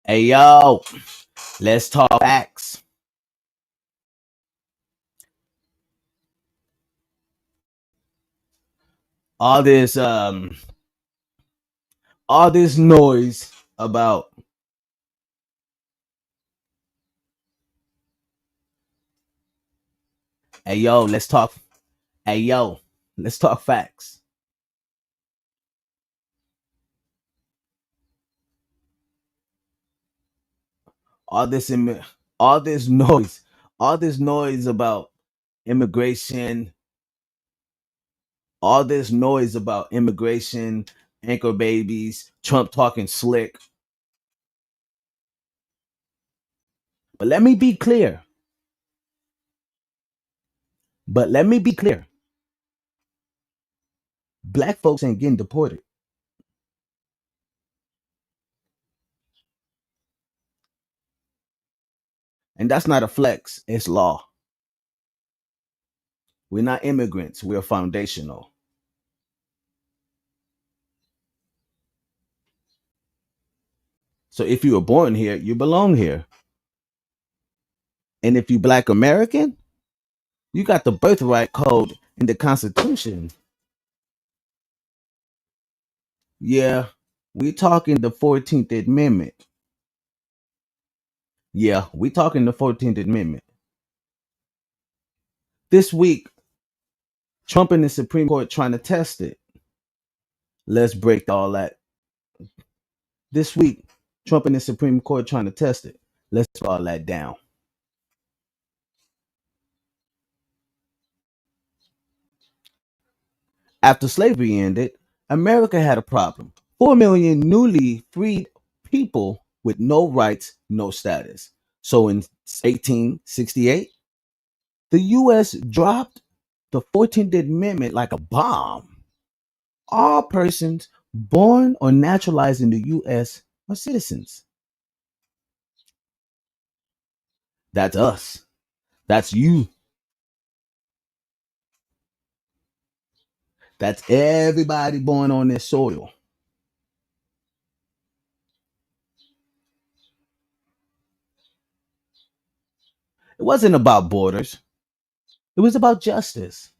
Hey yo, let's talk facts. All this all this noise about hey yo, let's talk hey yo, let's talk facts. All this all this noise, all this noise about immigration, all this noise about immigration, anchor babies, Trump talking slick. But let me be clear. But let me be clear. Black folks ain't getting deported. And that's not a flex, it's law. We're not immigrants, we're foundational. So if you were born here, you belong here. And if you Black American, you got the birthright code in the Constitution. Yeah, we talking the 14th Amendment. Yeah, we talking the 14th Amendment. This week, Trump and the Supreme Court trying to test it. Let's break all that. This week, Trump and the Supreme Court trying to test it. Let's break all that down. After slavery ended, America had a problem. 4 million newly freed people with no rights, no status. So in 1868, the U.S. dropped the 14th Amendment like a bomb. All persons born or naturalized in the U.S. are citizens. That's us. That's you. That's everybody born on this soil. It wasn't about borders. It was about justice.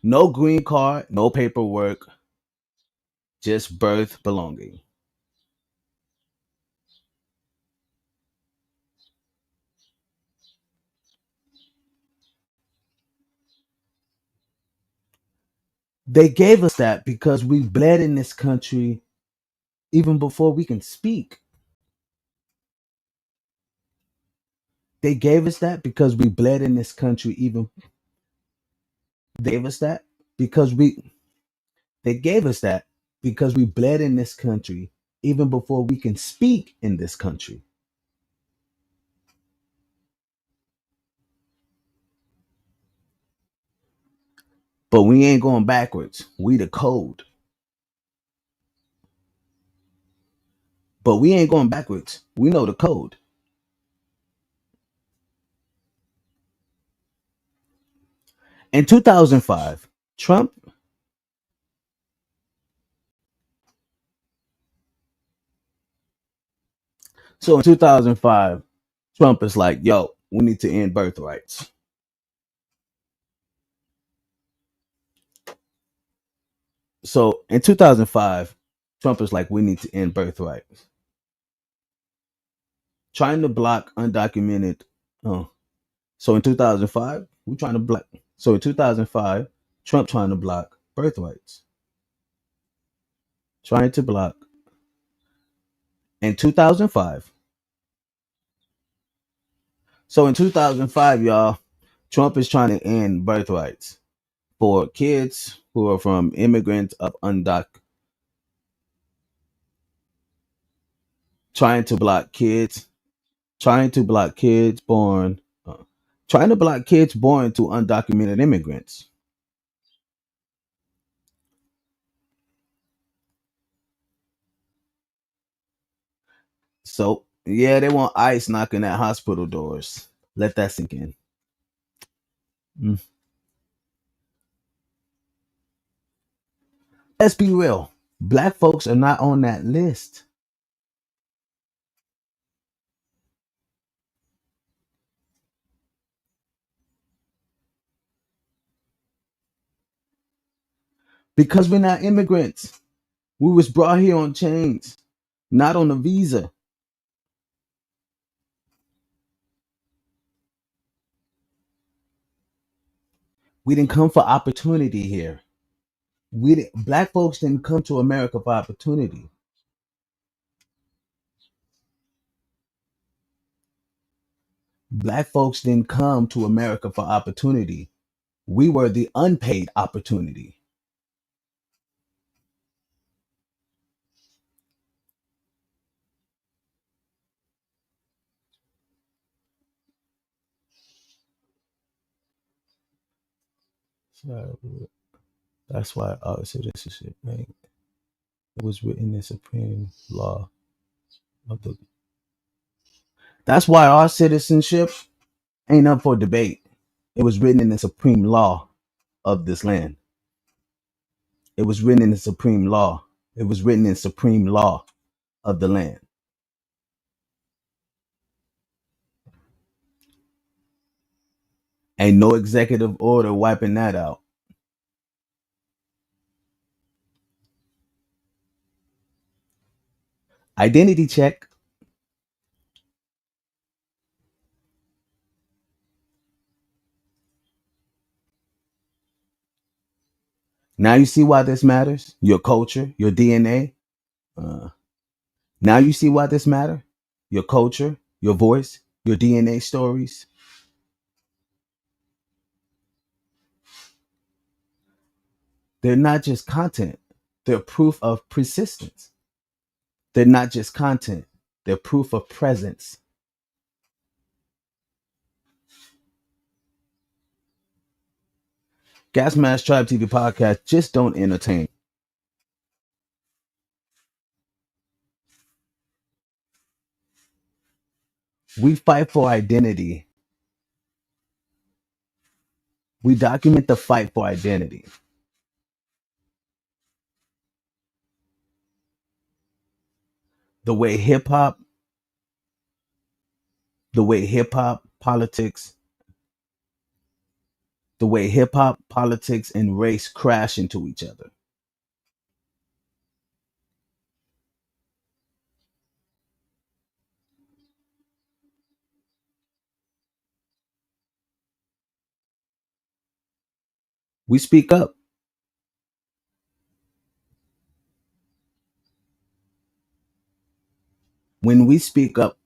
No green card, no paperwork, just birth belonging. They gave us that because we bled in this country even before we can speak. They gave us that because we bled in this country even they gave us that because we they gave us that because we bled in this country even before we can speak in this country. But we ain't going backwards. We the code. But we ain't going backwards. We know the code. In 2005, Trump so in 2005, Trump is like, yo, we need to end birthrights. So in 2005, Trump is like, we need to end birthrights. Trying to block undocumented. Oh, so in 2005, we're trying to block. So in 2005, Trump trying to block birthrights. Trying to block. In 2005. So in 2005, y'all, Trump is trying to end birthrights for kids who are from immigrants of trying to block kids, trying to block kids born, trying to block kids born to undocumented immigrants. So yeah, they want ICE knocking at hospital doors. Let that sink in. Mm. Let's be real. Black folks are not on that list. Because we're not immigrants. We was brought here on chains, not on a visa. We didn't come for opportunity here. Black folks didn't come to America for opportunity. Black folks didn't come to America for opportunity. We were the unpaid opportunity. So that's why our citizenship, right? It was written in supreme law of the. That's why our citizenship ain't up for debate. It was written in the supreme law of this land. It was written in the supreme law. It was written in supreme law of the land. Ain't no executive order wiping that out. Identity check. Now you see why this matters. Your culture, your DNA. Now you see why this matter. Your culture, your voice, your DNA stories. They're not just content. They're proof of persistence. They're not just content. They're proof of presence. Gasmasktribe TV podcast just don't entertain. We fight for identity. We document the fight for identity. The way hip hop, politics, the way hip hop, politics, and race crash into each other. We speak up. When we speak up,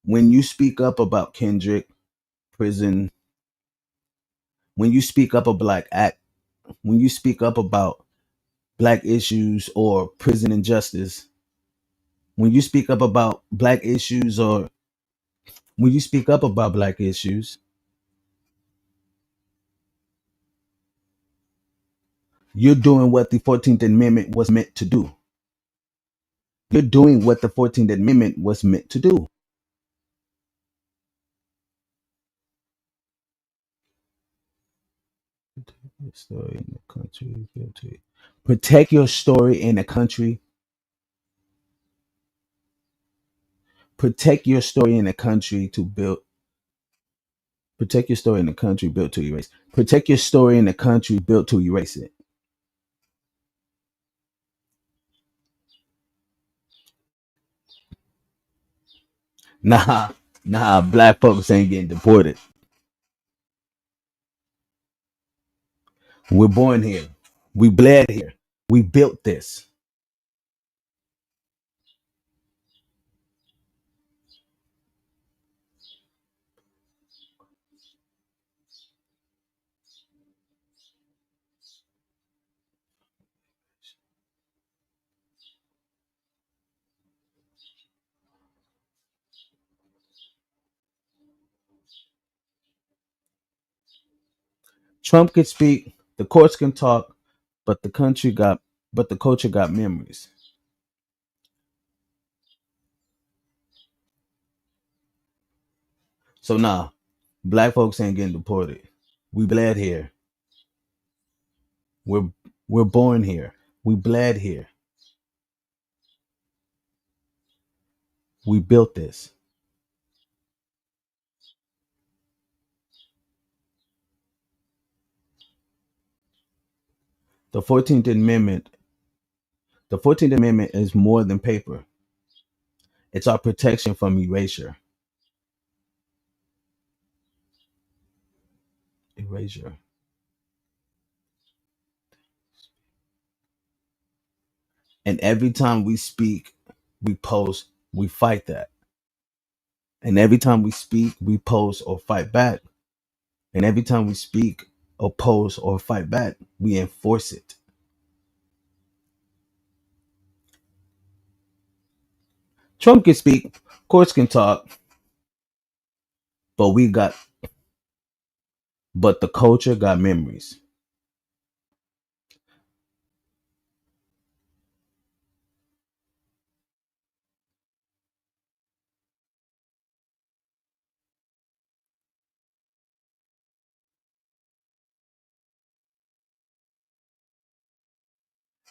when you speak up about Kendrick, prison, when you speak up a black act, when you speak up about black issues or prison injustice, when you speak up about black issues or when you speak up about black issues, you're doing what the 14th Amendment was meant to do. You're doing what the 14th Amendment was meant to do. Story in the country, protect your story in the country. Protect your story in the country to build. Protect your story in the country built to erase. Protect your story in the country built to erase it. Nah, black folks ain't getting deported. We're born here. We bled here. We built this. Trump can speak, the courts can talk, but the culture got memories. So nah, black folks ain't getting deported. We bled here. We're we're born here. We bled here. We built this. The 14th Amendment, the 14th Amendment is more than paper. It's our protection from erasure. Erasure. And every time we speak, we post, we fight that. And every time we speak, we post or fight back. And every time we speak, oppose, or fight back, we enforce it. Trump can speak, courts can talk, but the culture got memories.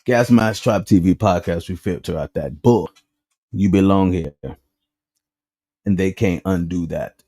GasmasktribeTV podcast, we filter out that bull. You belong here. And they can't undo that.